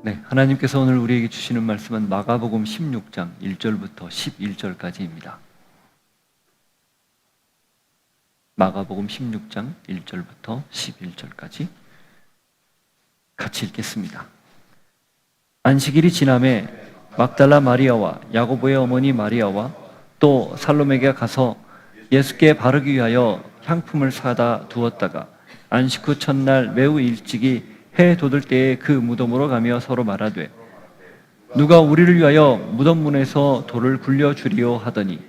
네, 하나님께서 오늘 우리에게 주시는 말씀은 마가복음 16장 1절부터 11절까지입니다. 마가복음 16장 1절부터 11절까지 같이 읽겠습니다. 안식일이 지남에 막달라 마리아와 야고보의 어머니 마리아와 또 살로메가 가서 예수께 바르기 위하여 향품을 사다 두었다가 안식 후 첫날 매우 일찍이 해 돋을 때에 그 무덤으로 가며 서로 말하되 누가 우리를 위하여 무덤 문에서 돌을 굴려주리오 하더니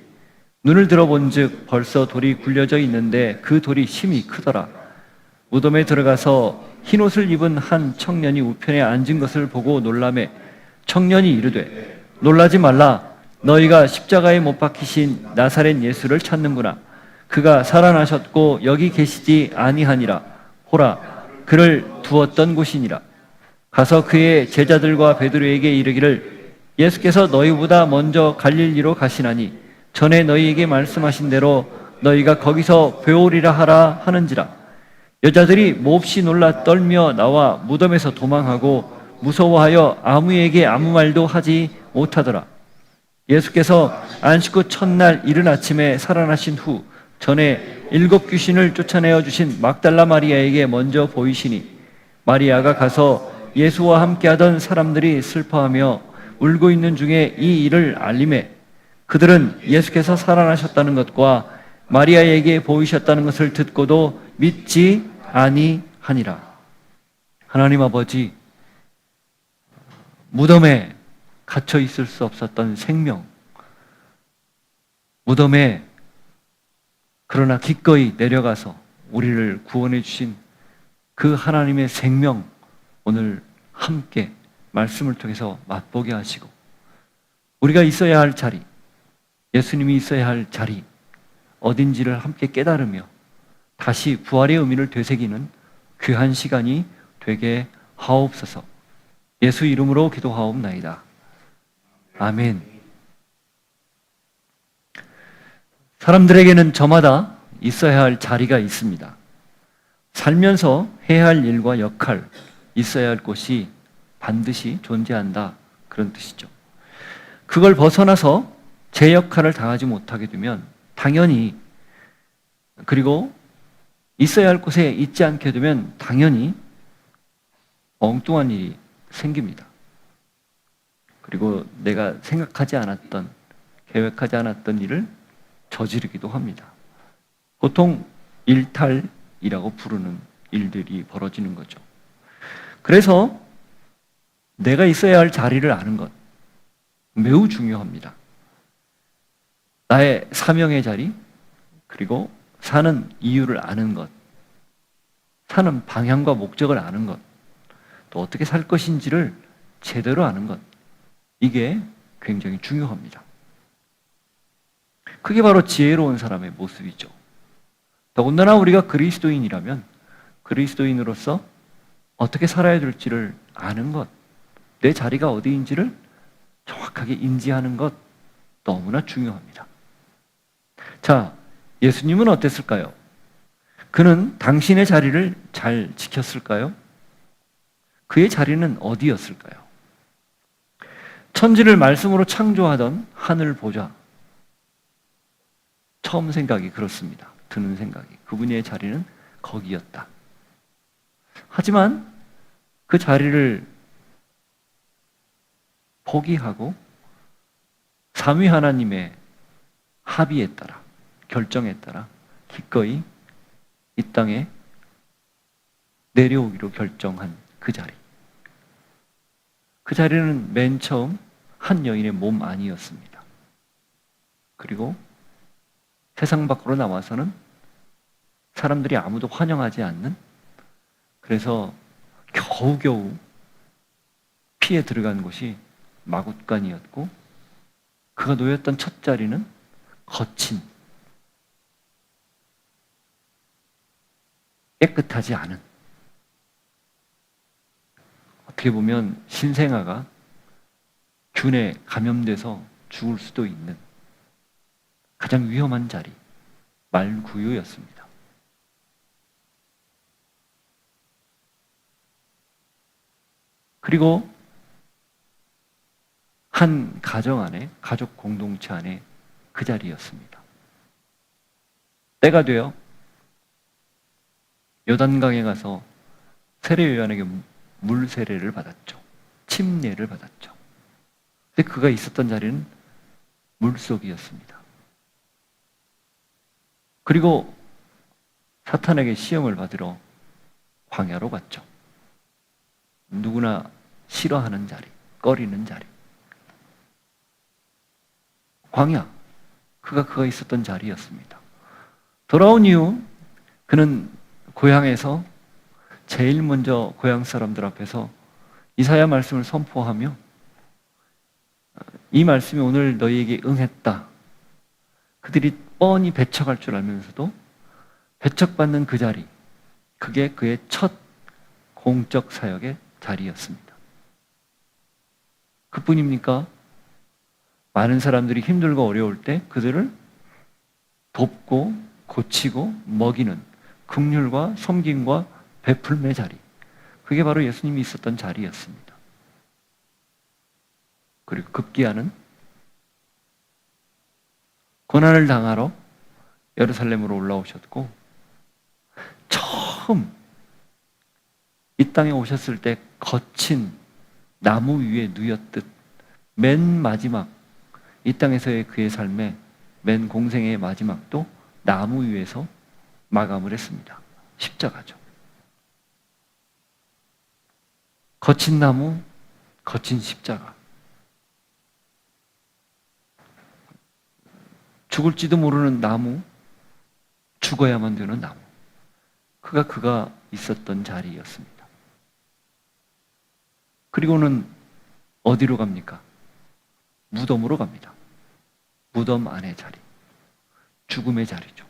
눈을 들어본즉 벌써 돌이 굴려져 있는데 그 돌이 심히 크더라. 무덤에 들어가서 흰옷을 입은 한 청년이 우편에 앉은 것을 보고 놀라매 청년이 이르되 놀라지 말라. 너희가 십자가에 못 박히신 나사렛 예수를 찾는구나. 그가 살아나셨고 여기 계시지 아니하니라. 보라 그를 두었던 곳이니라. 가서 그의 제자들과 베드로에게 이르기를 예수께서 너희보다 먼저 갈릴리로 가시나니 전에 너희에게 말씀하신 대로 너희가 거기서 배우리라 하라 하는지라. 여자들이 몹시 놀라 떨며 나와 무덤에서 도망하고 무서워하여 아무에게 아무 말도 하지 못하더라. 예수께서 안식 후 첫날 이른 아침에 살아나신 후 전에 7 귀신을 쫓아내어 주신 막달라 마리아에게 먼저 보이시니 마리아가 가서 예수와 함께하던 사람들이 슬퍼하며 울고 있는 중에 이 일을 알림해 그들은 예수께서 살아나셨다는 것과 마리아에게 보이셨다는 것을 듣고도 믿지 아니하니라. 하나님 아버지, 무덤에 갇혀 있을 수 없었던 생명, 무덤에 그러나 기꺼이 내려가서 우리를 구원해 주신 그 하나님의 생명, 오늘 함께 말씀을 통해서 맛보게 하시고 우리가 있어야 할 자리, 예수님이 있어야 할 자리 어딘지를 함께 깨달으며 다시 부활의 의미를 되새기는 귀한 시간이 되게 하옵소서. 예수 이름으로 기도하옵나이다. 아멘. 사람들에게는 저마다 있어야 할 자리가 있습니다. 살면서 해야 할 일과 역할, 있어야 할 곳이 반드시 존재한다. 그런 뜻이죠. 그걸 벗어나서 제 역할을 다하지 못하게 되면 당연히, 그리고 있어야 할 곳에 있지 않게 되면 당연히 엉뚱한 일이 생깁니다. 그리고 내가 생각하지 않았던, 계획하지 않았던 일을 저지르기도 합니다. 보통 일탈이라고 부르는 일들이 벌어지는 거죠. 그래서 내가 있어야 할 자리를 아는 것 매우 중요합니다. 나의 사명의 자리, 그리고 사는 이유를 아는 것, 사는 방향과 목적을 아는 것, 또 어떻게 살 것인지를 제대로 아는 것, 이게 굉장히 중요합니다. 그게 바로 지혜로운 사람의 모습이죠. 더군다나 우리가 그리스도인이라면 그리스도인으로서 어떻게 살아야 될지를 아는 것, 내 자리가 어디인지를 정확하게 인지하는 것 너무나 중요합니다. 자, 예수님은 어땠을까요? 그는 당신의 자리를 잘 지켰을까요? 그의 자리는 어디였을까요? 천지를 말씀으로 창조하던 하늘 보좌. 처음 생각이 그렇습니다. 드는 생각이. 그분의 자리는 거기였다. 하지만 그 자리를 포기하고 삼위 하나님의 합의에 따라, 결정에 따라 기꺼이 이 땅에 내려오기로 결정한 그 자리. 그 자리는 맨 처음 한 여인의 몸 안이었습니다. 그리고 세상 밖으로 나와서는 사람들이 아무도 환영하지 않는, 그래서 겨우겨우 피해 들어간 곳이 마굿간이었고, 그가 놓였던 첫 자리는 거친, 깨끗하지 않은, 어떻게 보면 신생아가 균에 감염돼서 죽을 수도 있는 가장 위험한 자리, 말구유였습니다. 그리고 한 가정 안에, 가족 공동체 안에 그 자리였습니다. 때가 되어 요단강에 가서 세례요한에게 물 세례를 받았죠. 침례를 받았죠. 근데 그가 있었던 자리는 물속이었습니다. 그리고 사탄에게 시험을 받으러 광야로 갔죠. 누구나 싫어하는 자리, 꺼리는 자리. 광야, 그가 있었던 자리였습니다. 돌아온 이후 그는 고향에서 제일 먼저 고향 사람들 앞에서 이사야 말씀을 선포하며 이 말씀이 오늘 너희에게 응했다. 그들이 뻔히 배척할 줄 알면서도 배척받는 그 자리, 그게 그의 첫 공적 사역의 자리였습니다. 그뿐입니까? 많은 사람들이 힘들고 어려울 때 그들을 돕고 고치고 먹이는 긍휼과 섬김과 베풀매 자리, 그게 바로 예수님이 있었던 자리였습니다. 그리고 급기야는 고난을 당하러 예루살렘으로 올라오셨고, 처음 이 땅에 오셨을 때 거친 나무 위에 누였듯 맨 마지막 이 땅에서의 그의 삶의 맨 공생의 마지막도 나무 위에서 마감을 했습니다. 십자가죠. 거친 나무, 거친 십자가. 죽을지도 모르는 나무, 죽어야만 되는 나무. 그가 있었던 자리였습니다. 그리고는 어디로 갑니까? 무덤으로 갑니다. 무덤 안의 자리, 죽음의 자리죠.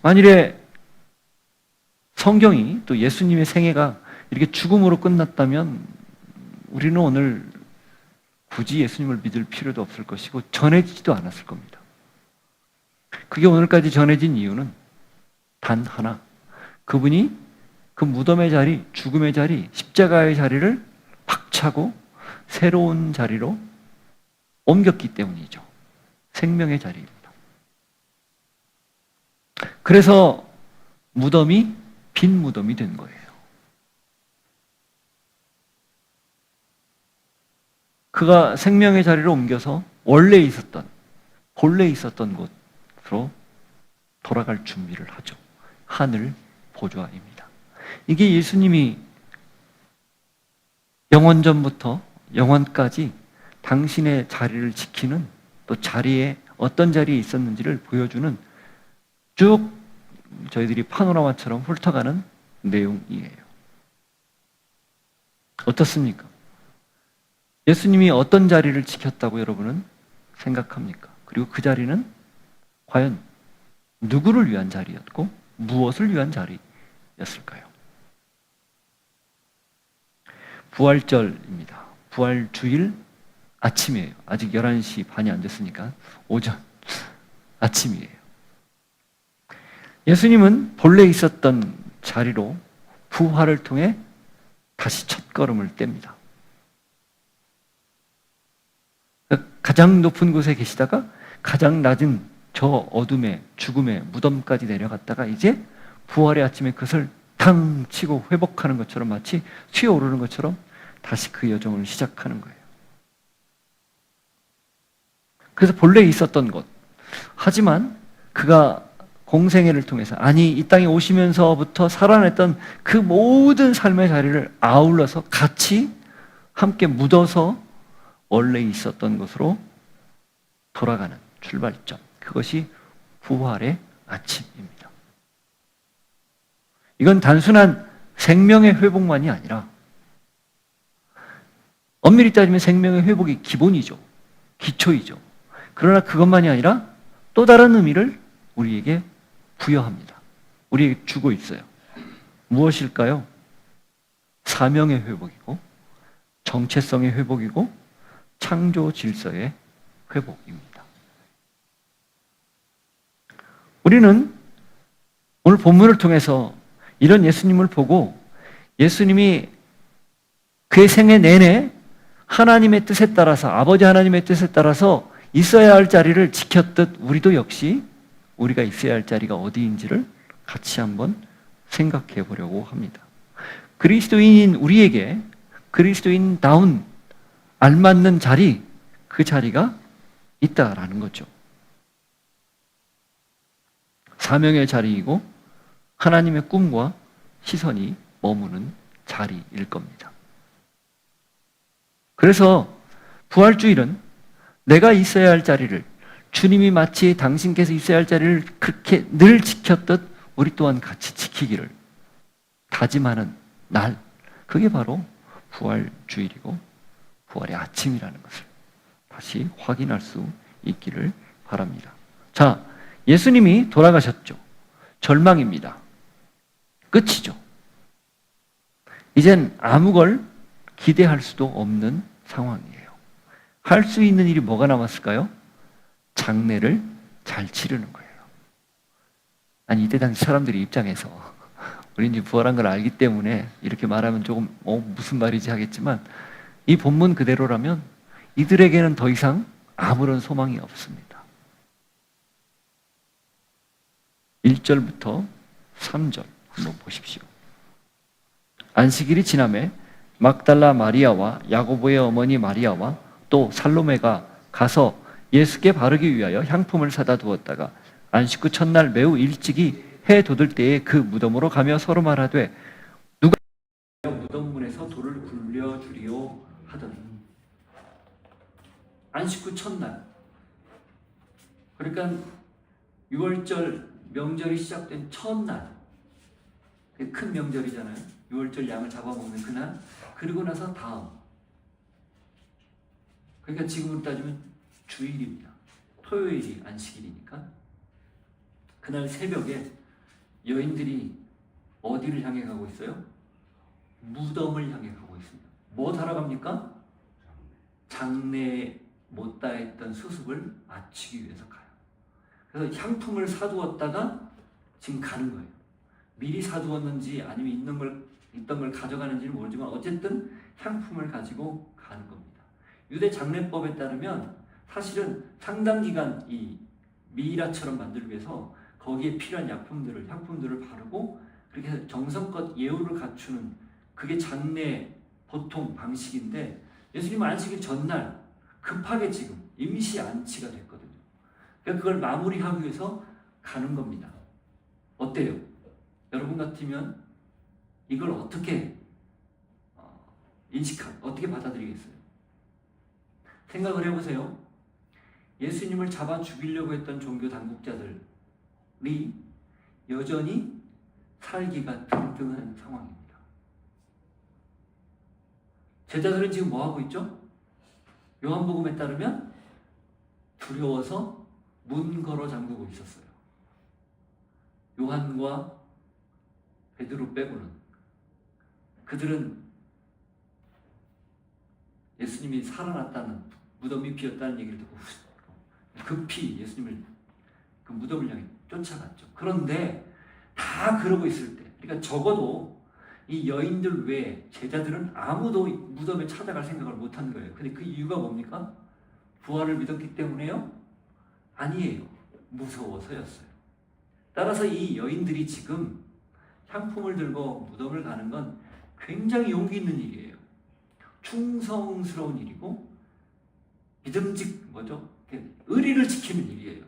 만일에 성경이 또 예수님의 생애가 이렇게 죽음으로 끝났다면 우리는 오늘 굳이 예수님을 믿을 필요도 없을 것이고 전해지지도 않았을 겁니다. 그게 오늘까지 전해진 이유는 단 하나, 그분이 그 무덤의 자리, 죽음의 자리, 십자가의 자리를 박차고 새로운 자리로 옮겼기 때문이죠. 생명의 자리입니다. 그래서 무덤이 빈 무덤이 된 거예요. 그가 생명의 자리로 옮겨서 본래 있었던 곳으로 돌아갈 준비를 하죠. 하늘 보좌입니다. 이게 예수님이 영원전부터 영원까지 당신의 자리를 지키는, 또 자리에 어떤 자리에 있었는지를 보여주는 쭉 저희들이 파노라마처럼 훑어가는 내용이에요. 어떻습니까? 예수님이 어떤 자리를 지켰다고 여러분은 생각합니까? 그리고 그 자리는 과연 누구를 위한 자리였고 무엇을 위한 자리였을까요? 부활절입니다. 부활주일 아침이에요. 아직 11시 반이 안 됐으니까 오전 아침이에요. 예수님은 본래 있었던 자리로 부활을 통해 다시 첫걸음을 뗍니다. 가장 높은 곳에 계시다가 가장 낮은 저 어둠의 죽음의 무덤까지 내려갔다가 이제 부활의 아침에 그것을 탕 치고 회복하는 것처럼, 마치 튀어오르는 것처럼 다시 그 여정을 시작하는 거예요. 그래서 본래 있었던 곳, 하지만 그가 공생애를 통해서, 아니 이 땅에 오시면서부터 살아냈던 그 모든 삶의 자리를 아울러서 같이 함께 묻어서 원래 있었던 곳으로 돌아가는 출발점, 그것이 부활의 아침입니다. 이건 단순한 생명의 회복만이 아니라, 엄밀히 따지면 생명의 회복이 기본이죠. 기초이죠. 그러나 그것만이 아니라 또 다른 의미를 우리에게 부여합니다. 우리에게 주고 있어요. 무엇일까요? 사명의 회복이고, 정체성의 회복이고, 창조 질서의 회복입니다. 우리는 오늘 본문을 통해서 이런 예수님을 보고, 예수님이 그의 생애 내내 하나님의 뜻에 따라서, 아버지 하나님의 뜻에 따라서 있어야 할 자리를 지켰듯 우리도 역시 우리가 있어야 할 자리가 어디인지를 같이 한번 생각해 보려고 합니다. 그리스도인인 우리에게 그리스도인다운 알맞는 자리, 그 자리가 있다라는 거죠. 사명의 자리이고 하나님의 꿈과 시선이 머무는 자리일 겁니다. 그래서 부활주일은 내가 있어야 할 자리를, 주님이 마치 당신께서 있어야 할 자리를 그렇게 늘 지켰듯 우리 또한 같이 지키기를 다짐하는 날, 그게 바로 부활주일이고 부활의 아침이라는 것을 다시 확인할 수 있기를 바랍니다. 자, 예수님이 돌아가셨죠. 절망입니다. 끝이죠. 이젠 아무 걸 기대할 수도 없는 상황이에요. 할 수 있는 일이 뭐가 남았을까요? 장례를 잘 치르는 거예요. 아니, 이때 당시 사람들의 입장에서 우리 이제 부활한 걸 알기 때문에 이렇게 말하면 조금 무슨 말이지 하겠지만, 이 본문 그대로라면 이들에게는 더 이상 아무런 소망이 없습니다. 1절부터 3절 한번 보십시오. 안식일이 지나매 막달라 마리아와 야고보의 어머니 마리아와 또 살로메가 가서 예수께 바르기 위하여 향품을 사다 두었다가 안식 후 첫날 매우 일찍이 해 돋을 때에 그 무덤으로 가며 서로 말하되 누가 무덤문에서 돌을 굴려주리오 하더니. 안식 후 첫날, 그러니까 6월절 명절이 시작된 첫날, 큰 명절이잖아요. 6월절 양을 잡아먹는 그날, 그리고 나서 다음, 그러니까 지금으로 따지면 주일입니다. 토요일이 안식일이니까. 그날 새벽에 여인들이 어디를 향해 가고 있어요? 무덤을 향해 가고 있습니다. 뭐 하러 갑니까? 장례에 못다 했던 수습을 마치기 위해서 가요. 그래서 향품을 사두었다가 지금 가는 거예요. 미리 사두었는지 아니면 있던 걸 가져가는지는 모르지만 어쨌든 향품을 가지고 가는 겁니다. 유대 장례법에 따르면 사실은 상당 기간 이 미이라처럼 만들기 위해서 거기에 필요한 향품들을 바르고 그렇게 해서 정성껏 예우를 갖추는, 그게 장례 보통 방식인데, 예수님 안식일 전날 급하게 지금 임시 안치가 됐거든요. 그러니까 그걸 마무리하기 위해서 가는 겁니다. 어때요? 여러분 같으면 이걸 어떻게 어떻게 받아들이겠어요? 생각을 해보세요. 예수님을 잡아 죽이려고 했던 종교 당국자들이 여전히 살기가 등등한 상황입니다. 제자들은 지금 뭐 하고 있죠? 요한복음에 따르면 두려워서 문 걸어 잠그고 있었어요. 요한과 베드로 빼고는. 그들은 예수님이 살아났다는, 무덤이 비었다는 얘기를 듣고 급히 예수님을 그 무덤을 향해 쫓아갔죠. 그런데 다 그러고 있을 때, 그러니까 적어도 이 여인들 외에 제자들은 아무도 무덤에 찾아갈 생각을 못한 거예요. 근데 그 이유가 뭡니까? 부활을 믿었기 때문에요? 아니에요. 무서워서였어요. 따라서 이 여인들이 지금 향품을 들고 무덤을 가는 건 굉장히 용기 있는 일이에요. 충성스러운 일이고 의리를 지키는 일이에요.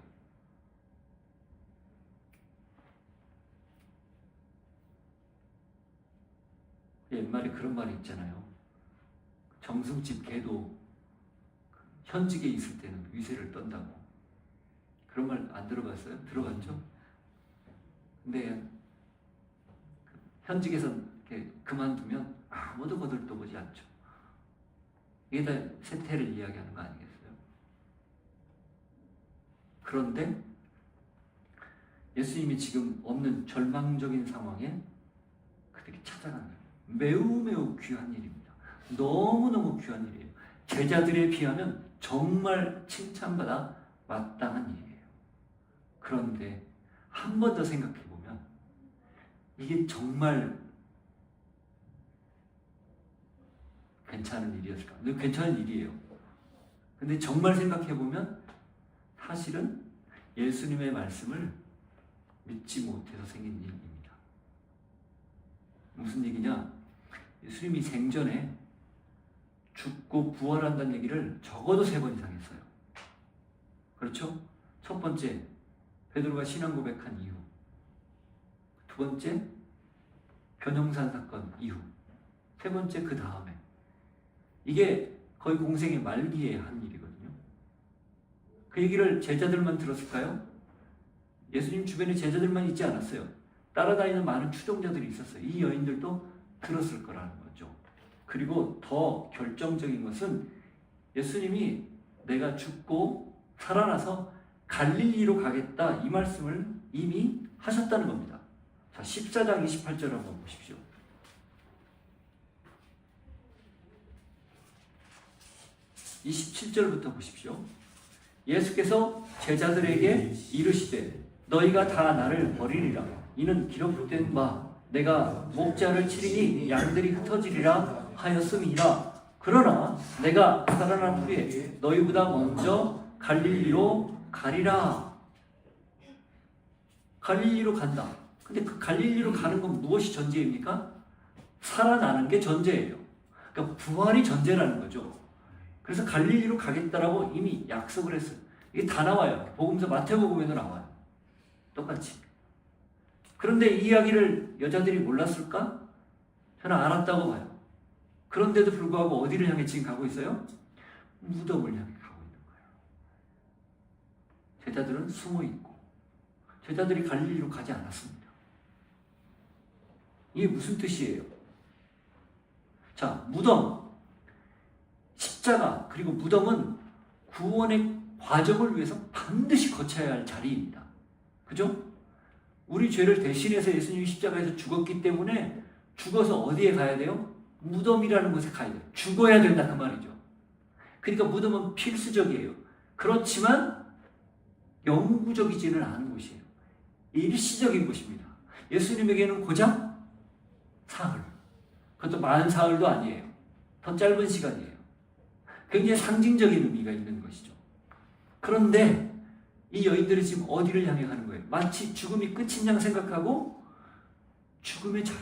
옛말에 그런 말이 있잖아요. 정승집 개도 현직에 있을 때는 위세를 떤다고. 그런 말 안 들어봤어요? 들어봤죠? 근데 현직에서 이렇게 그만두면 아무도 거들떠보지 않죠. 이게 다 세태를 이야기하는 거 아니겠어요? 그런데 예수님이 지금 없는 절망적인 상황에 그들이 찾아가는 거예요. 매우 귀한 일입니다. 너무너무 귀한 일이에요. 제자들에 비하면 정말 칭찬받아 마땅한 일이에요. 그런데 한 번 더 생각해 보면 이게 정말 괜찮은 일이었을까? 근데 괜찮은 일이에요. 근데 정말 생각해보면 사실은 예수님의 말씀을 믿지 못해서 생긴 일입니다. 무슨 얘기냐? 예수님이 생전에 죽고 부활한다는 얘기를 적어도 3번 이상 했어요. 그렇죠? 첫 번째, 베드로가 신앙 고백한 이후. 두 번째, 변형산 사건 이후. 세 번째, 그 다음에. 이게 거의 공생의 말기에 한 일이거든요. 그 얘기를 제자들만 들었을까요? 예수님 주변에 제자들만 있지 않았어요. 따라다니는 많은 추종자들이 있었어요. 이 여인들도 들었을 거라는 거죠. 그리고 더 결정적인 것은 예수님이 내가 죽고 살아나서 갈릴리로 가겠다 이 말씀을 이미 하셨다는 겁니다. 자, 14장 28절 한번 보십시오. 27절부터 보십시오. 예수께서 제자들에게 이르시되 너희가 다 나를 버리리라. 이는 기록된 바 내가 목자를 치리니 양들이 흩어지리라 하였음이라. 그러나 내가 살아난 후에 너희보다 먼저 갈릴리로 가리라. 갈릴리로 간다. 근데 그 갈릴리로 가는 건 무엇이 전제입니까? 살아나는 게 전제예요. 그러니까 부활이 전제라는 거죠. 그래서 갈릴리로 가겠다라고 이미 약속을 했어요. 이게 다 나와요. 복음서 마태복음에도 나와요. 똑같이. 그런데 이 이야기를 여자들이 몰랐을까? 저는 알았다고 봐요. 그런데도 불구하고 어디를 향해 지금 가고 있어요? 무덤을 향해 가고 있는 거예요. 제자들은 숨어 있고 제자들이 갈릴리로 가지 않았습니다. 이게 무슨 뜻이에요? 자, 무덤, 십자가, 그리고 무덤은 구원의 과정을 위해서 반드시 거쳐야 할 자리입니다. 그죠? 우리 죄를 대신해서 예수님이 십자가에서 죽었기 때문에 죽어서 어디에 가야 돼요? 무덤이라는 곳에 가야 돼요. 죽어야 된다 그 말이죠. 그러니까 무덤은 필수적이에요. 그렇지만 영구적이지는 않은 곳이에요. 일시적인 곳입니다. 예수님에게는 고작 사흘. 그것도 많은 사흘도 아니에요. 더 짧은 시간이에요. 굉장히 상징적인 의미가 있는 것이죠. 그런데 이 여인들이 지금 어디를 향해 가는 거예요? 마치 죽음이 끝인 양 생각하고 죽음의 자리,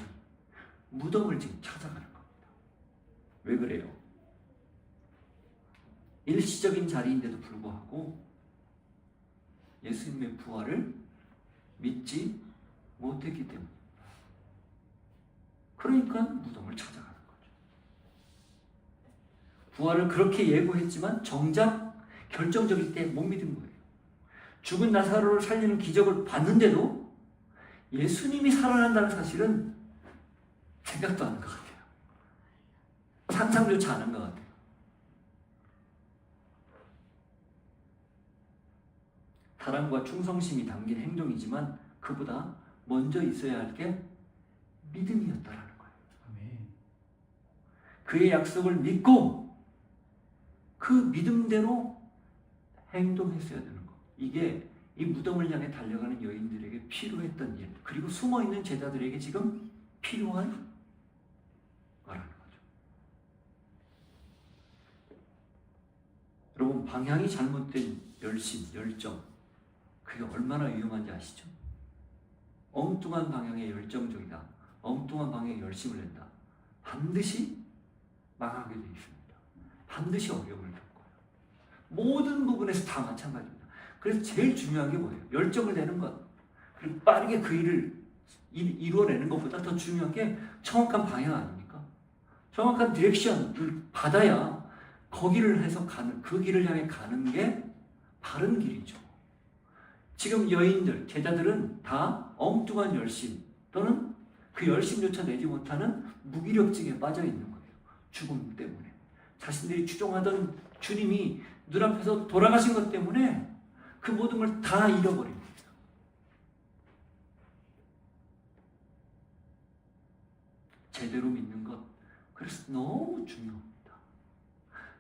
무덤을 지금 찾아가는 겁니다. 왜 그래요? 일시적인 자리인데도 불구하고 예수님의 부활을 믿지 못했기 때문에. 그러니까 무덤을 찾아가는 거죠. 부활을 그렇게 예고했지만 정작 결정적일 때 못 믿은 거예요. 죽은 나사로를 살리는 기적을 봤는데도 예수님이 살아난다는 사실은 생각도 안 하는 것 같아요. 상상조차 안 한 것 같아요. 사랑과 충성심이 담긴 행동이지만 그보다 먼저 있어야 할 게 믿음이었다라는 거예요. 그의 약속을 믿고 그 믿음대로 행동했어야 되는 거. 이게 이 무덤을 향해 달려가는 여인들에게 필요했던 일, 그리고 숨어있는 제자들에게 지금 필요한 거라는 거죠. 여러분, 방향이 잘못된 열심, 열정, 그게 얼마나 위험한지 아시죠? 엉뚱한 방향에 열정적이다, 엉뚱한 방향에 열심을 낸다, 반드시 망하게 되어 있습니다. 반드시 어려움을 겪어요. 모든 부분에서 다 마찬가지입니다. 그래서 제일 중요한 게 뭐예요? 열정을 내는 것, 그리고 빠르게 그 일을 이루어내는 것보다 더 중요한 게 정확한 방향 아닙니까? 정확한 디렉션을 받아야 거기를 해서 가는, 그 길을 향해 가는 게 바른 길이죠. 지금 여인들, 제자들은 다 엉뚱한 열심 또는 그 열심조차 내지 못하는 무기력증에 빠져 있는 거예요. 죽음 때문에. 자신들이 추종하던 주님이 눈앞에서 돌아가신 것 때문에 그 모든 걸 다 잃어버린 거예요. 제대로 믿는 것, 그래서 너무 중요합니다.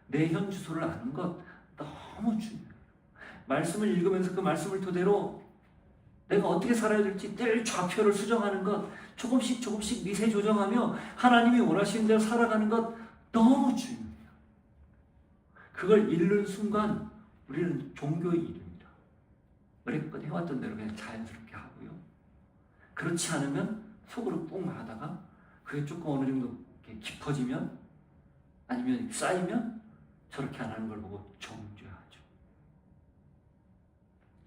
내현 주소를 아는 것 너무 중요해요. 말씀을 읽으면서 그 말씀을 토대로 내가 어떻게 살아야 될지 늘 좌표를 수정하는 것, 조금씩 조금씩 미세 조정하며 하나님이 원하시는 대로 살아가는 것 너무 중요해요. 그걸 잃는 순간 우리는 종교의 이름이다. 어렵건 해왔던 대로 그냥 자연스럽게 하고요. 그렇지 않으면 속으로 뿡 하다가 그게 조금 어느 정도 깊어지면 아니면 쌓이면 저렇게 안 하는 걸 보고 정죄하죠.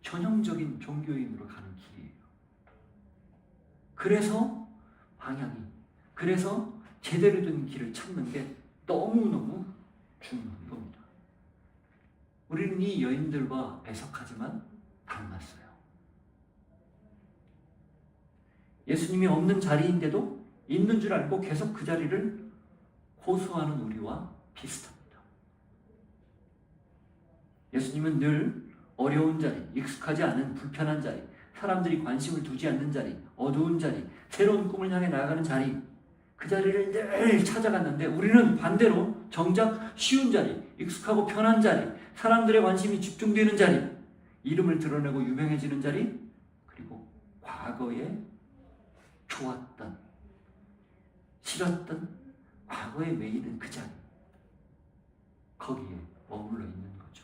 전형적인 종교인으로 가는 길이에요. 그래서 방향이, 그래서 제대로 된 길을 찾는 게 너무너무 중요한 겁니다. 우리는 이 여인들과 배석하지만 닮았어요. 예수님이 없는 자리인데도 있는 줄 알고 계속 그 자리를 고수하는 우리와 비슷합니다. 예수님은 늘 어려운 자리, 익숙하지 않은 불편한 자리, 사람들이 관심을 두지 않는 자리, 어두운 자리, 새로운 꿈을 향해 나아가는 자리, 그 자리를 늘 찾아갔는데 우리는 반대로 정작 쉬운 자리, 익숙하고 편한 자리, 사람들의 관심이 집중되는 자리, 이름을 드러내고 유명해지는 자리, 그리고 과거에 좋았던, 싫었던, 과거에 매이는 그 자리, 거기에 머물러 있는 거죠.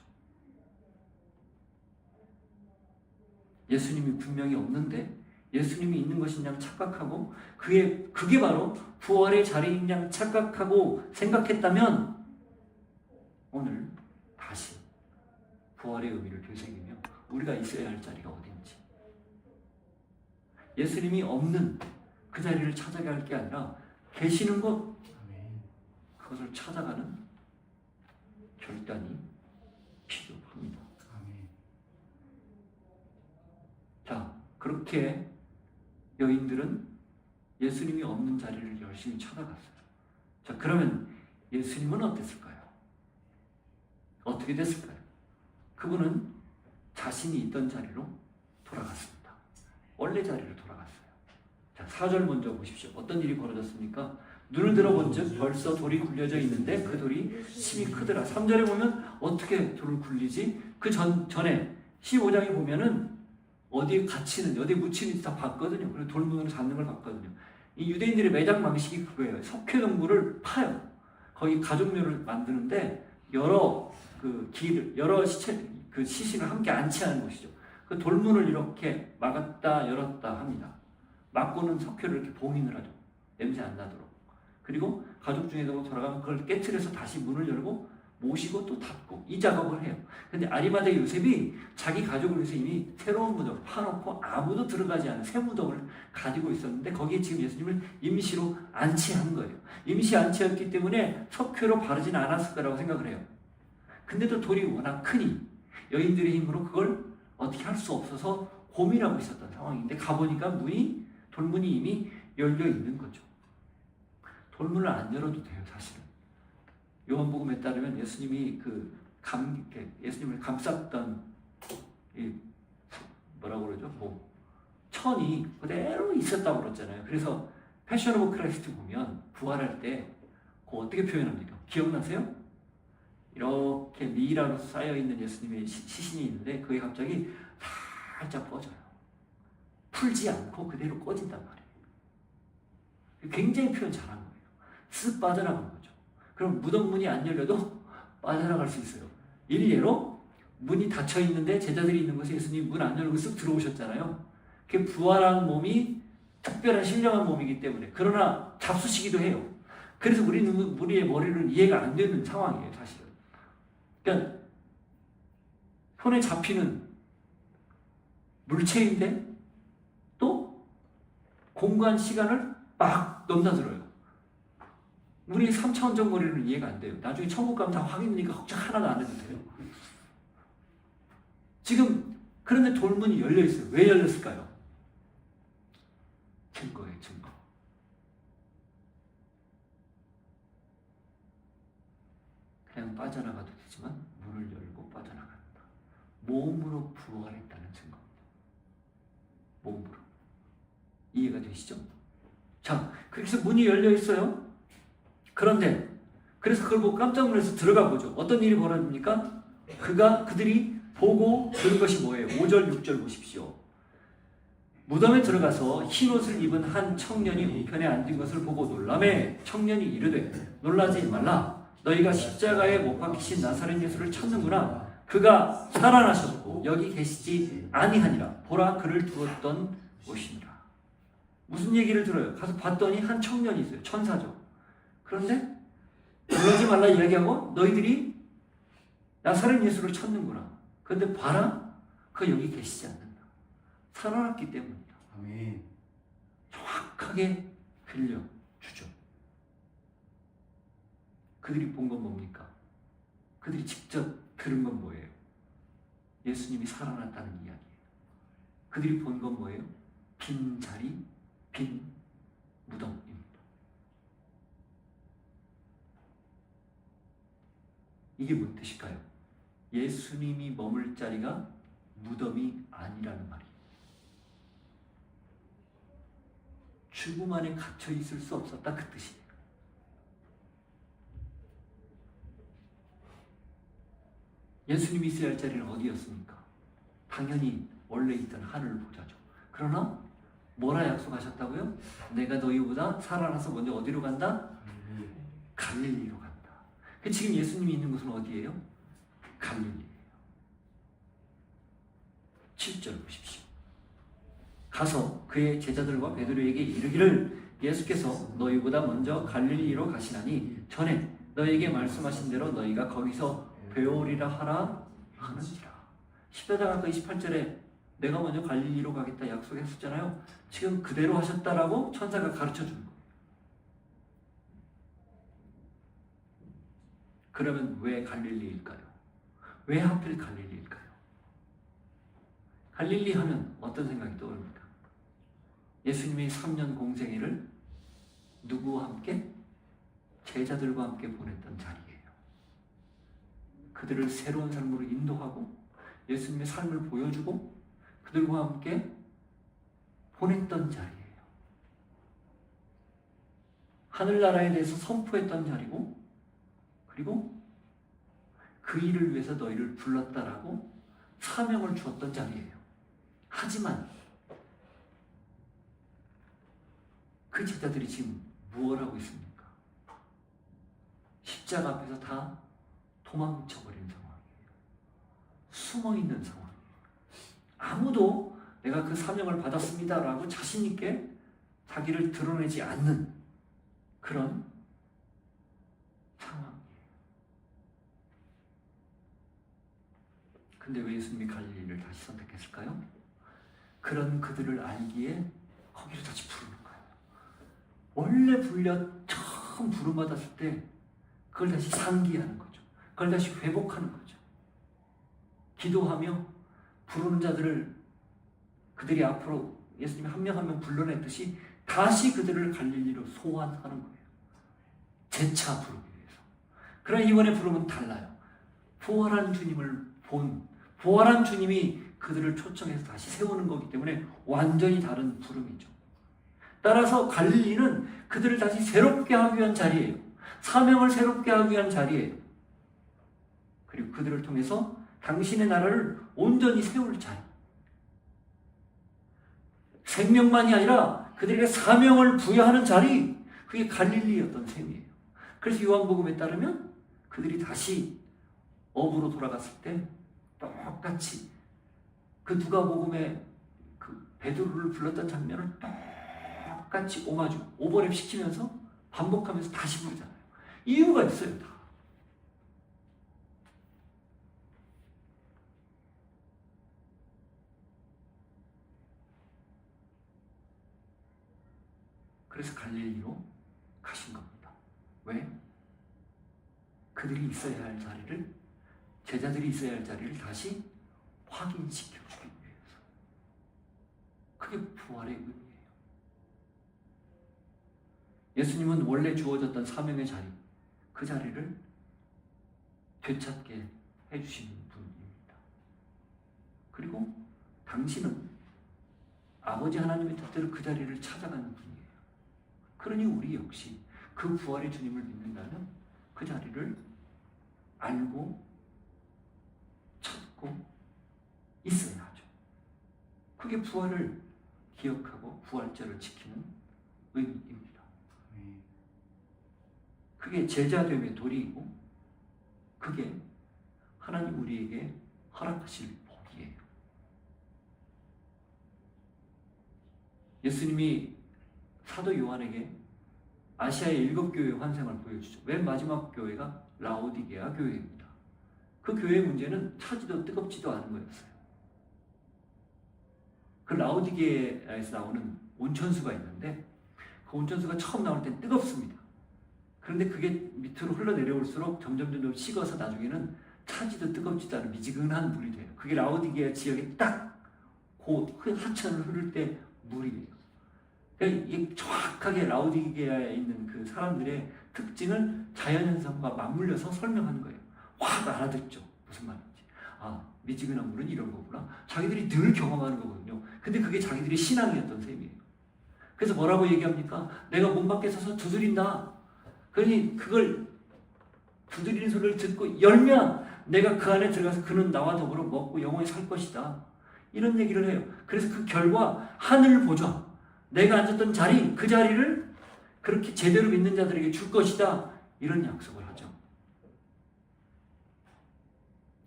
예수님이 분명히 없는데 예수님이 있는 것인 양 착각하고 그게 바로 부활의 자리인 양 착각하고 생각했다면 오늘 다시 부활의 의미를 되새기며 우리가 있어야 할 자리가 어딘지, 예수님이 없는 그 자리를 찾아갈 게 아니라 계시는 곳, 그것을 찾아가는 결단이 필요합니다. 자, 그렇게 여인들은 예수님이 없는 자리를 열심히 찾아갔어요. 자, 그러면 예수님은 어땠을까요? 어떻게 됐을까요? 그분은 자신이 있던 자리로 돌아갔습니다. 원래 자리로 돌아갔어요. 자, 4절 먼저 보십시오. 어떤 일이 벌어졌습니까? 눈을 들어본 즉 벌써 돌이 굴려져 있는데 그 돌이 심히 크더라. 3절에 보면 어떻게 돌을 굴리지? 그 전에 15장에 보면은 어디에 갇히는, 어디에 묻히는지 다 봤거든요. 그리고 돌문으로 잡는 걸 봤거든요. 이 유대인들의 매장 방식이 그거예요. 석회동굴을 파요. 거기 가족묘를 만드는데 여러 여러 시신을 함께 안치하는 곳이죠. 그 돌문을 이렇게 막았다 열었다 합니다. 막고는 석회를 이렇게 봉인을 하죠. 냄새 안 나도록. 그리고 가족 중에도 돌아가면 그걸 깨트려서 다시 문을 열고 모시고 또 닫고 이 작업을 해요. 근데 아리마대 요셉이 자기 가족을 위해서 이미 새로운 무덤을 파놓고 아무도 들어가지 않은 새 무덤을 가지고 있었는데 거기에 지금 예수님을 임시로 안치한 거예요. 임시 안치였기 때문에 석회로 바르진 않았을 거라고 생각을 해요. 근데도 돌이 워낙 크니 여인들의 힘으로 그걸 어떻게 할 수 없어서 고민하고 있었던 상황인데 가보니까 돌문이 이미 열려 있는 거죠. 돌문을 안 열어도 돼요, 사실은. 요한복음에 따르면 예수님이 예수님을 감쌌던 뭐라고 그러죠? 천이 그대로 있었다고 그랬잖아요. 그래서 패션 오브 크라이스트 보면 부활할 때 그거 어떻게 표현합니까? 기억나세요? 이렇게 미라로 쌓여있는 예수님의 시신이 있는데 그게 갑자기 살짝 꺼져요. 풀지 않고 그대로 꺼진단 말이에요. 굉장히 표현 잘한 거예요. 쓱 빠져나간 거죠. 그럼 무덤 문이 안 열려도 빠져나갈 수 있어요. 일례로 문이 닫혀 있는데 제자들이 있는 곳에 예수님 문 안 열고 쓱 들어오셨잖아요. 그게 부활한 몸이 특별한 신령한 몸이기 때문에. 그러나 잡수시기도 해요. 그래서 우리의 머리는 이해가 안 되는 상황이에요, 사실은. 그러니까 손에 잡히는 물체인데 또 공간, 시간을 막 넘나들어요. 우리 3차원적 머리는 이해가 안 돼요. 나중에 천국 가면 다 확인되니까 걱정 하나도 안 해도 돼요. 지금 그런데 돌문이 열려 있어요. 왜 열렸을까요? 증거예요, 증거. 그냥 빠져나가도 되지만 문을 열고 빠져나간다. 몸으로 부활했다는 증거입니다. 몸으로. 이해가 되시죠? 자, 그렇게 해서 문이 열려 있어요. 그런데 그래서 그걸 보고 깜짝 놀라서 들어가 보죠. 어떤 일이 벌어집니까? 그들이 보고 들은 것이 뭐예요? 5절, 6절 보십시오. 무덤에 들어가서 흰 옷을 입은 한 청년이 우편에 앉은 것을 보고 놀라매 청년이 이르되 놀라지 말라. 너희가 십자가에 못 박히신 나사렛 예수를 찾는구나. 그가 살아나셨고 여기 계시지 아니하니라. 보라 그를 두었던 곳이니라. 무슨 얘기를 들어요? 가서 봤더니 한 청년이 있어요. 천사죠. 그런데 그러지 말라 이야기하고 너희들이 나사렛 예수를 찾는구나. 그런데 봐라, 그 여기 계시지 않는다. 살아났기 때문이다. 아멘. 정확하게 들려주죠. 그들이 본 건 뭡니까? 그들이 직접 들은 건 뭐예요? 예수님이 살아났다는 이야기예요. 그들이 본 건 뭐예요? 빈 자리, 빈 무덤입니다. 이게 뭔 뜻일까요? 예수님이 머물 자리가 무덤이 아니라는 말이에요. 죽음 안에 갇혀 있을 수 없었다, 그 뜻이에요. 예수님이 있어야 할 자리는 어디였습니까? 당연히 원래 있던 하늘 보좌죠. 그러나 뭐라 약속하셨다고요? 내가 너희보다 살아나서 먼저 어디로 간다? 갈릴리로 간다. 지금 예수님이 있는 곳은 어디예요? 갈릴리예요. 7절 보십시오. 가서 그의 제자들과 베드로에게 이르기를 예수께서 너희보다 먼저 갈릴리로 가시나니 전에 너희에게 말씀하신 대로 너희가 거기서 배우리라 하라 하는지라. 십자가 그 28절에 내가 먼저 갈릴리로 가겠다 약속했었잖아요. 지금 그대로 하셨다라고 천사가 가르쳐 주는 거예요. 그러면 왜 갈릴리일까요? 왜 하필 갈릴리일까요? 갈릴리 하면 어떤 생각이 떠오릅니까? 예수님이 3년 공생애를 누구와 함께? 제자들과 함께 보냈던 자리예요. 그들을 새로운 삶으로 인도하고 예수님의 삶을 보여주고 그들과 함께 보냈던 자리예요. 하늘나라에 대해서 선포했던 자리고, 그리고 그 일을 위해서 너희를 불렀다라고 사명을 주었던 자리예요. 하지만 그 제자들이 지금 무엇을 하고 있습니까? 십자가 앞에서 다 도망쳐버린 상황이에요. 숨어있는 상황이에요. 아무도 내가 그 사명을 받았습니다라고 자신있게 자기를 드러내지 않는 그런 상황이에요. 근데 왜 예수님이 갈릴리를 다시 선택했을까요? 그런 그들을 알기에 거기를 다시 부르는 거예요. 원래 처음 부름받았을 때 그걸 다시 상기하는 거죠. 그걸 다시 회복하는 거죠. 기도하며 부르는 자들을 그들이 앞으로 예수님이 한 명 한 명 불러냈듯이 다시 그들을 갈릴리로 소환하는 거예요. 재차 부르기 위해서. 그러나 이번에 부르면 달라요. 부활한 주님을 부활한 주님이 그들을 초청해서 다시 세우는 거기 때문에 완전히 다른 부름이죠. 따라서 갈릴리는 그들을 다시 새롭게 하기 위한 자리예요. 사명을 새롭게 하기 위한 자리예요. 그리고 그들을 통해서 당신의 나라를 온전히 세울 자리. 생명만이 아니라 그들에게 사명을 부여하는 자리, 그게 갈릴리였던 셈이에요. 그래서 요한복음에 따르면 그들이 다시 업으로 돌아갔을 때 똑같이 그 누가복음에 그 베드로를 불렀던 장면을 똑같이 오버랩 시키면서 반복하면서 다시 부르잖아요. 이유가 있어요, 다. 그래서 갈릴리로 가신 겁니다. 왜? 그들이 있어야 할 자리를, 제자들이 있어야 할 자리를 다시 확인시켜주기 위해서. 그게 부활의 의미예요. 예수님은 원래 주어졌던 사명의 자리, 그 자리를 되찾게 해주시는 분입니다. 그리고 당신은 아버지 하나님의 뜻대로 그 자리를 찾아가는 분이에요. 그러니 우리 역시 그 부활의 주님을 믿는다면 그 자리를 알고 찾고 있어야 하죠. 그게 부활을 기억하고 부활절을 지키는 의미입니다. 그게 제자됨의 도리이고 그게 하나님 우리에게 허락하실 복이에요. 예수님이 사도 요한에게 아시아의 7교회의 환상을 보여주죠. 맨 마지막 교회가 라오디게아 교회입니다. 그 교회의 문제는 차지도 뜨겁지도 않은 거였어요. 그 라오디게아에서 나오는 온천수가 있는데 그 온천수가 처음 나올 땐 뜨겁습니다. 그런데 그게 밑으로 흘러내려올수록 점점 식어서 나중에는 차지도 뜨겁지도 않은 미지근한 물이 돼요. 그게 라오디게아 지역에 딱 그 하천을 흐를 때 물이에요. 그러니까 이게 정확하게 라오디게아에 있는 그 사람들의 특징을 자연현상과 맞물려서 설명하는 거예요. 확 알아듣죠. 무슨 말인지. 아, 미지근한 물은 이런 거구나. 자기들이 늘 경험하는 거거든요. 근데 그게 자기들의 신앙이었던 셈이에요. 그래서 뭐라고 얘기합니까? 내가 문 밖에 서서 두드린다. 그러니 그걸 두드리는 소리를 듣고 열면 내가 그 안에 들어가서 그는 나와 더불어 먹고 영원히 살 것이다. 이런 얘기를 해요. 그래서 그 결과 하늘 보좌, 내가 앉았던 자리, 그 자리를 그렇게 제대로 믿는 자들에게 줄 것이다. 이런 약속을 하죠.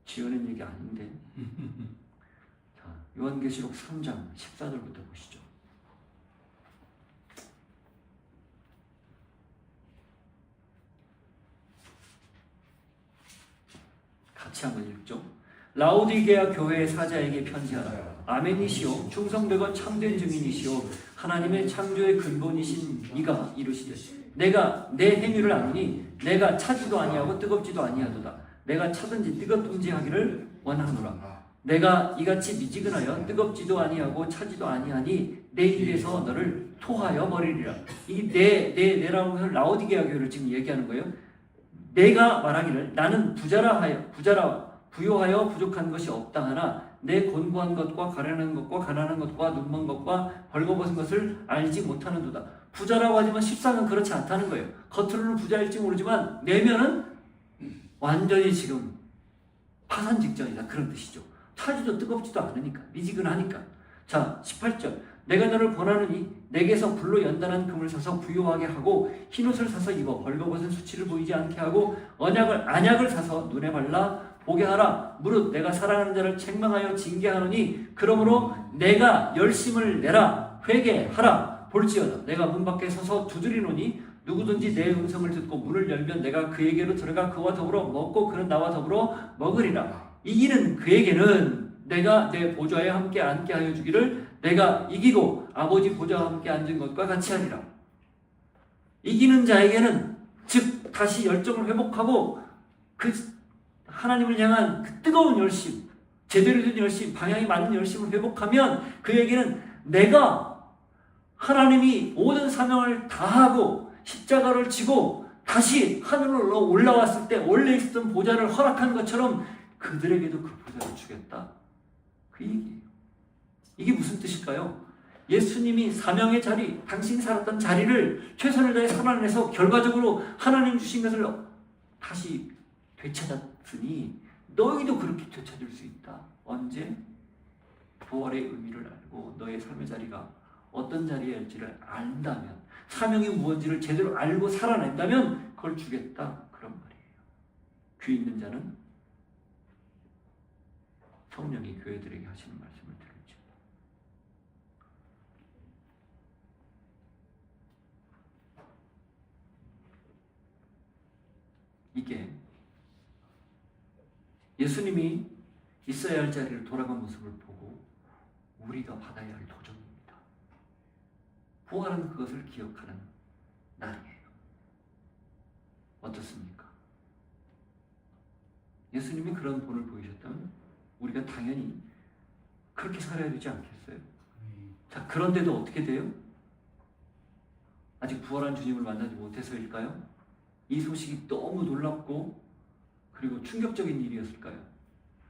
지어낸 얘기 아닌데. 자, 요한계시록 3장 14절부터 보시죠. 같이 한번 읽죠. 라오디게아 교회의 사자에게 편지하라. 아멘이시오 충성되고 참된 증인이시오 하나님의 창조의 근본이신 이가 이르시되 내가 내 행위를 아노니 내가 차지도 아니하고 뜨겁지도 아니하도다. 내가 차든지 뜨겁든지 하기를 원하노라. 내가 이같이 미지근하여 뜨겁지도 아니하고 차지도 아니하니 내 입에서 너를 토하여 버리리라. 이게 내라고 해서 라오디게아 교회를 지금 얘기하는 거예요. 내가 말하기를 나는 부요하여 부족한 것이 없다 하나 내 곤고한 것과 가련한 것과 가난한 것과 눈먼 것과 벌거벗은 것을 알지 못하는도다. 부자라고 하지만 실상은 그렇지 않다는 거예요. 겉으로는 부자일지 모르지만 내면은 완전히 지금 파산 직전이다. 그런 뜻이죠. 차지도 뜨겁지도 않으니까 미지근하니까. 자 18절 내가 너를 권하느니 내게서 불로 연단한 금을 사서 부요하게 하고 흰옷을 사서 입어 벌거벗은 수치를 보이지 않게 하고 안약을 사서 눈에 발라 보게 하라. 무릇 내가 사랑하는 자를 책망하여 징계하노니 그러므로 내가 열심을 내라. 회개하라. 볼지어다 내가 문 밖에 서서 두드리노니 누구든지 내 음성을 듣고 문을 열면 내가 그에게로 들어가 그와 더불어 먹고 그는 나와 더불어 먹으리라. 이기는 그에게는 내가 내 보좌에 함께 앉게 하여 주기를 내가 이기고 아버지 보좌와 함께 앉은 것과 같이 하리라. 이기는 자에게는 즉 다시 열정을 회복하고 그 하나님을 향한 그 뜨거운 열심, 제대로 된 열심, 방향이 맞는 열심을 회복하면 그에게는 내가 하나님이 모든 사명을 다하고 십자가를 지고 다시 하늘로 올라왔을 때 원래 있었던 보좌를 허락한 것처럼 그들에게도 그 보좌를 주겠다. 그 얘기예요. 이게 무슨 뜻일까요? 예수님이 사명의 자리, 당신이 살았던 자리를 최선을 다해 살아내서 결과적으로 하나님 주신 것을 다시 되찾았으니 너희도 그렇게 되찾을 수 있다. 언제? 부활의 의미를 알고 너의 삶의 자리가 어떤 자리일지를 안다면, 사명이 무엇인지를 제대로 알고 살아낸다면 그걸 주겠다. 그런 말이에요. 귀 있는 자는 성령이 교회들에게 하시는 말씀을 들을지. 이게 예수님이 있어야 할 자리를 돌아간 모습을 보고 우리가 받아야 할 도전입니다. 부활은 그것을 기억하는 날이에요. 어떻습니까? 예수님이 그런 본을 보이셨다면 우리가 당연히 그렇게 살아야 되지 않겠어요? 자, 그런데도 어떻게 돼요? 아직 부활한 주님을 만나지 못해서일까요? 이 소식이 너무 놀랍고 그리고 충격적인 일이었을까요?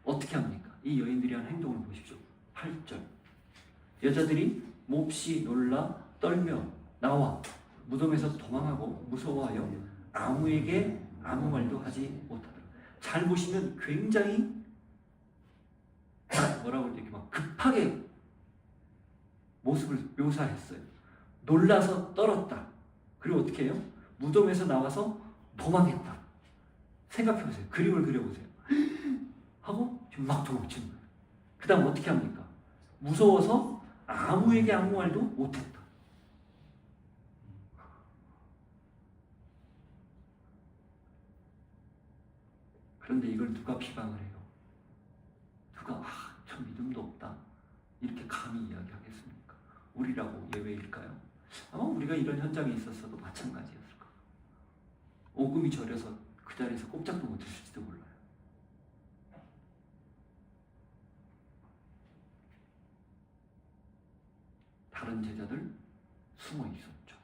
어떻게 합니까? 이 여인들이 한 행동을 보십시오. 8절 여자들이 몹시 놀라 떨며 나와 무덤에서 도망하고 무서워하여 아무에게 아무 말도 하지 못하더라. 잘 보시면 굉장히 뭐라고 이렇게 막 급하게 모습을 묘사했어요. 놀라서 떨었다. 그리고 어떻게 해요? 무덤에서 나와서 도망했다. 생각해보세요. 그림을 그려보세요. 하고 지금 막 도망치는 거예요. 그 다음 어떻게 합니까? 무서워서 아무에게 아무 말도 못했다. 그런데 이걸 누가 비방을 해요? 누가 저 믿음도 없다 이렇게 감히 이야기하겠습니까? 우리라고 예외일까요? 아마 우리가 이런 현장에 있었어도 마찬가지였을 거예요. 오금이 저려서 그 자리에서 꼼짝도 못했을지도 몰라요. 다른 제자들 숨어 있었죠.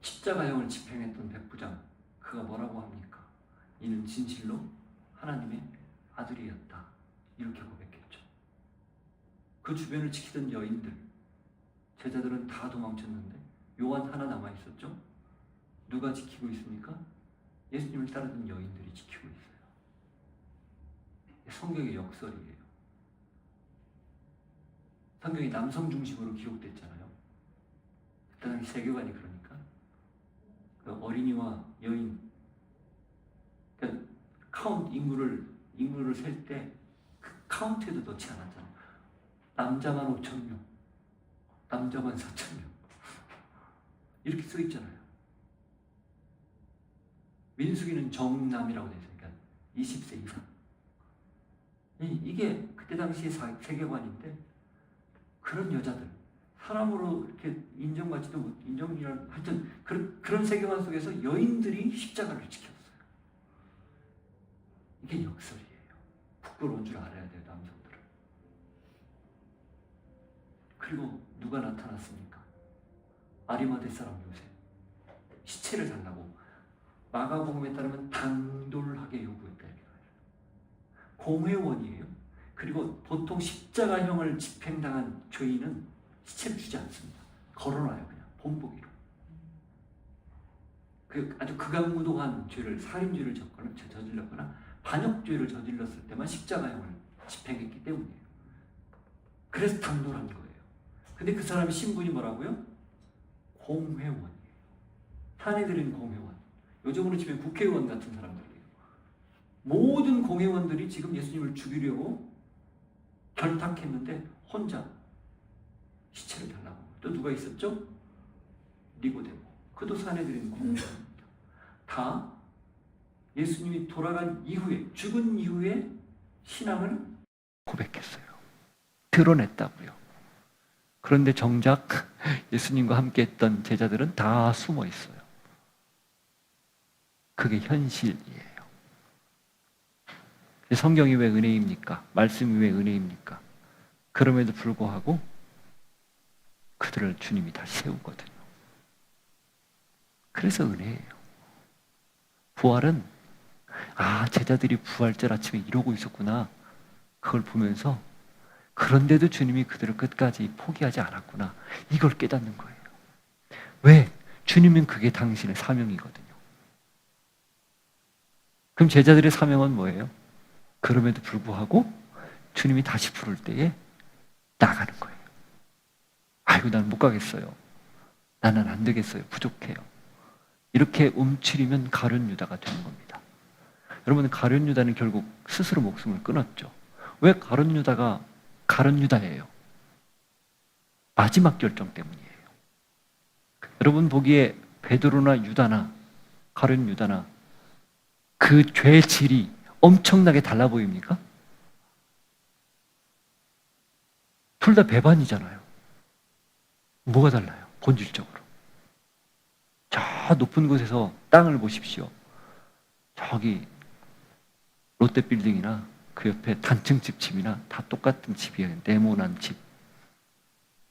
십자가형을 집행했던 백부장, 그가 뭐라고 합니까? 이는 진실로 하나님의 아들이었다. 이렇게 고백했죠. 그 주변을 지키던 여인들, 제자들은 다 도망쳤는데 요한 하나 남아 있었죠. 누가 지키고 있습니까? 예수님을 따르던 여인들이 지키고 있어요. 성경의 역설이에요. 성경이 남성 중심으로 기록됐잖아요. 그때 당시 세계관이 그러니까 그 어린이와 여인, 그러니까 인구를 셀 때 그 카운트에도 넣지 않았잖아요. 남자만 5,000명, 남자만 4,000명 이렇게 써 있잖아요. 민수기는 정남이라고 되어 있으니까 20세 이상. 이게 그때 당시 세계관인데 그런 여자들, 사람으로 이렇게 인정받지도 못, 인정이란 하여튼 그런 세계관 속에서 여인들이 십자가를 지켰어요. 이게 역설이에요. 부끄러운 줄 알아야 돼요, 남성들은. 그리고 누가 나타났습니까? 아리마대 사람 요셉. 시체를 달라고 마가복음에 따르면 당돌하게 요구했다. 공회원이에요. 그리고 보통 십자가형을 집행당한 죄인은 시체를 주지 않습니다. 걸어놔요. 그냥 본보기로. 아주 극악무도한 죄를, 살인죄를 저질렀거나 반역죄를 저질렀을 때만 십자가형을 집행했기 때문이에요. 그래서 당돌한 거예요. 근데 그 사람의 신분이 뭐라고요? 공회원이에요. 사내들인 공회원. 요즘으로 치면 국회의원 같은 사람들이에요. 모든 공회원들이 지금 예수님을 죽이려고 결탁했는데 혼자 시체를 달라고. 또 누가 있었죠? 니고데모. 그도 사내들인 공회원입니다. 다 예수님이 돌아간 이후에, 죽은 이후에 신앙을 고백했어요. 드러냈다고요. 그런데 정작 예수님과 함께 했던 제자들은 다 숨어 있어요. 그게 현실이에요. 성경이 왜 은혜입니까? 말씀이 왜 은혜입니까? 그럼에도 불구하고 그들을 주님이 다시 세우거든요. 그래서 은혜예요. 부활은 제자들이 부활절 아침에 이러고 있었구나. 그걸 보면서 그런데도 주님이 그들을 끝까지 포기하지 않았구나. 이걸 깨닫는 거예요. 왜? 주님은 그게 당신의 사명이거든요. 그럼 제자들의 사명은 뭐예요? 그럼에도 불구하고 주님이 다시 부를 때에 나가는 거예요. 아이고, 난 못 가겠어요. 나는 안 되겠어요. 부족해요. 이렇게 움츠리면 가룟 유다가 되는 겁니다. 여러분, 가룟 유다는 결국 스스로 목숨을 끊었죠. 왜 가룟 유다가 가룟 유다예요? 마지막 결정 때문이에요. 여러분 보기에 베드로나 유다나 가룟 유다나 그 죄의 질이 엄청나게 달라 보입니까? 둘 다 배반이잖아요. 뭐가 달라요? 본질적으로. 저 높은 곳에서 땅을 보십시오. 저기 롯데빌딩이나 그 옆에 단층집 집이나 다 똑같은 집이에요. 네모난 집.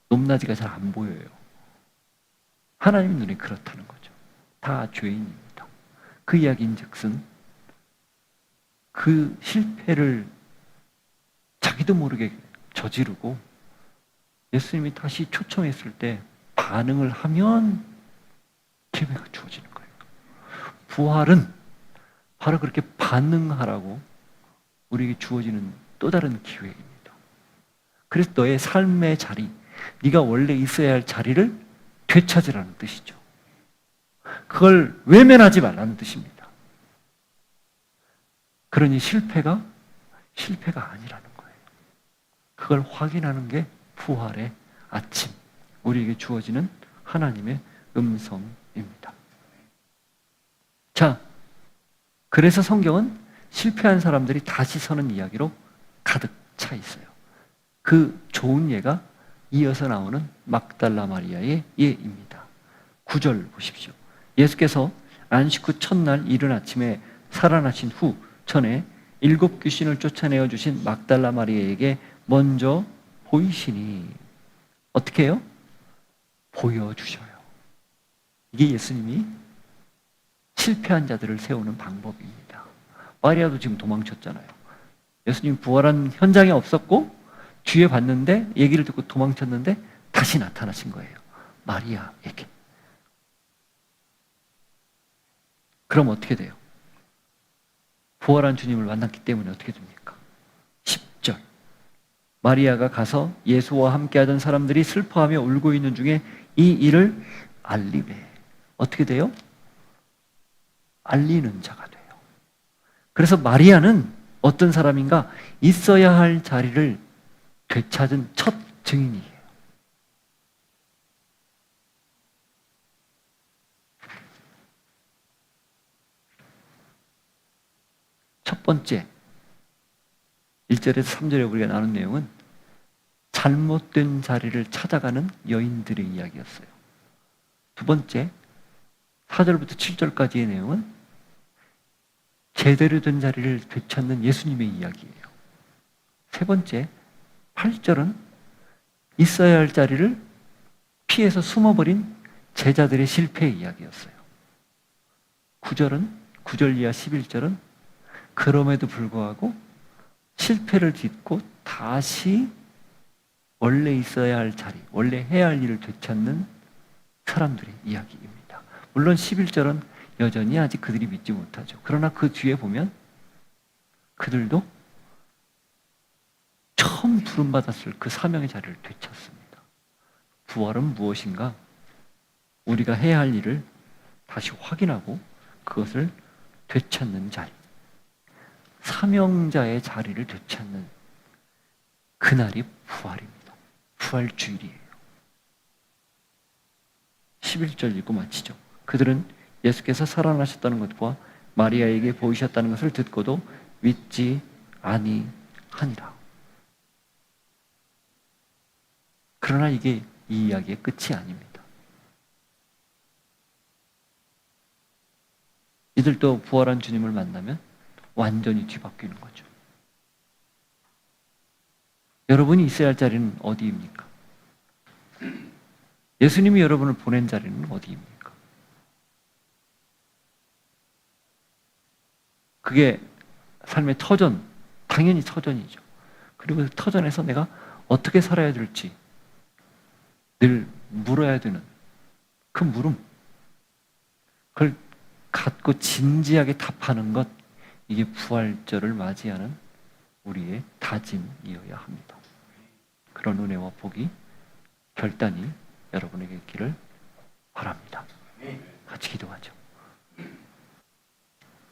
높낮이가 잘 안 보여요. 하나님 눈에 그렇다는 거죠. 다 죄인입니다. 그 이야기인즉슨 그 실패를 자기도 모르게 저지르고 예수님이 다시 초청했을 때 반응을 하면 기회가 주어지는 거예요. 부활은 바로 그렇게 반응하라고 우리에게 주어지는 또 다른 기회입니다. 그래서 너의 삶의 자리, 네가 원래 있어야 할 자리를 되찾으라는 뜻이죠. 그걸 외면하지 말라는 뜻입니다. 그러니 실패가 아니라는 거예요. 그걸 확인하는 게 부활의 아침, 우리에게 주어지는 하나님의 음성입니다. 자, 그래서 성경은 실패한 사람들이 다시 서는 이야기로 가득 차 있어요. 그 좋은 예가 이어서 나오는 막달라 마리아의 예입니다. 9절 보십시오. 예수께서 안식 후 첫날 이른 아침에 살아나신 후 전에 7 귀신을 쫓아내어 주신 막달라 마리아에게 먼저 보이시니 어떻게 해요? 보여주셔요. 이게 예수님이 실패한 자들을 세우는 방법입니다. 마리아도 지금 도망쳤잖아요. 예수님 부활한 현장에 없었고 뒤에 봤는데 얘기를 듣고 도망쳤는데 다시 나타나신 거예요. 마리아에게. 그럼 어떻게 돼요? 부활한 주님을 만났기 때문에 어떻게 됩니까? 10절. 마리아가 가서 예수와 함께하던 사람들이 슬퍼하며 울고 있는 중에 이 일을 알리매. 어떻게 돼요? 알리는 자가 돼요. 그래서 마리아는 어떤 사람인가? 있어야 할 자리를 되찾은 첫 증인이에요. 첫 번째, 1절에서 3절에 우리가 나눈 내용은 잘못된 자리를 찾아가는 여인들의 이야기였어요. 두 번째, 4절부터 7절까지의 내용은 제대로 된 자리를 되찾는 예수님의 이야기예요. 세 번째, 8절은 있어야 할 자리를 피해서 숨어버린 제자들의 실패의 이야기였어요. 9절 이하 11절은 그럼에도 불구하고 실패를 딛고 다시 원래 있어야 할 자리, 원래 해야 할 일을 되찾는 사람들의 이야기입니다. 물론 11절은 여전히 아직 그들이 믿지 못하죠. 그러나 그 뒤에 보면 그들도 처음 부름받았을 그 사명의 자리를 되찾습니다. 부활은 무엇인가? 우리가 해야 할 일을 다시 확인하고 그것을 되찾는 자리. 사명자의 자리를 되찾는 그날이 부활입니다. 부활주일이에요. 11절 읽고 마치죠. 그들은 예수께서 살아나셨다는 것과 마리아에게 보이셨다는 것을 듣고도 믿지 아니하니라. 그러나 이게 이 이야기의 끝이 아닙니다. 이들도 부활한 주님을 만나면 완전히 뒤바뀌는 거죠. 여러분이 있어야 할 자리는 어디입니까? 예수님이 여러분을 보낸 자리는 어디입니까? 그게 삶의 터전, 당연히 터전이죠. 그리고 그 터전에서 내가 어떻게 살아야 될지 늘 물어야 되는 그 물음, 그걸 갖고 진지하게 답하는 것, 이게 부활절을 맞이하는 우리의 다짐이어야 합니다. 그런 은혜와 복이 결단이 여러분에게 있기를 바랍니다. 같이 기도하죠.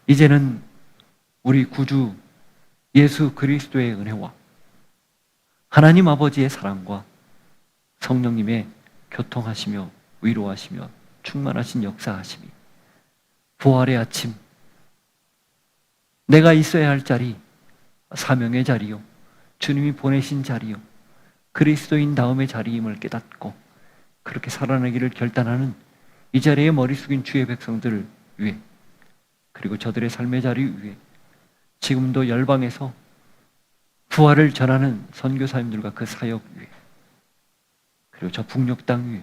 이제는 우리 구주 예수 그리스도의 은혜와 하나님 아버지의 사랑과 성령님의 교통하시며 위로하시며 충만하신 역사하심이 부활의 아침, 내가 있어야 할 자리, 사명의 자리요, 주님이 보내신 자리요, 그리스도인 다음의 자리임을 깨닫고 그렇게 살아내기를 결단하는 이 자리에 머리 숙인 주의 백성들을 위해, 그리고 저들의 삶의 자리 위해, 지금도 열방에서 부활을 전하는 선교사님들과 그 사역 위해, 그리고 저 북녘 땅 위에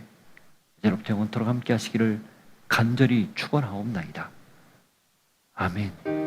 여러분 영원토록 함께 하시기를 간절히 축원하옵나이다. 아멘.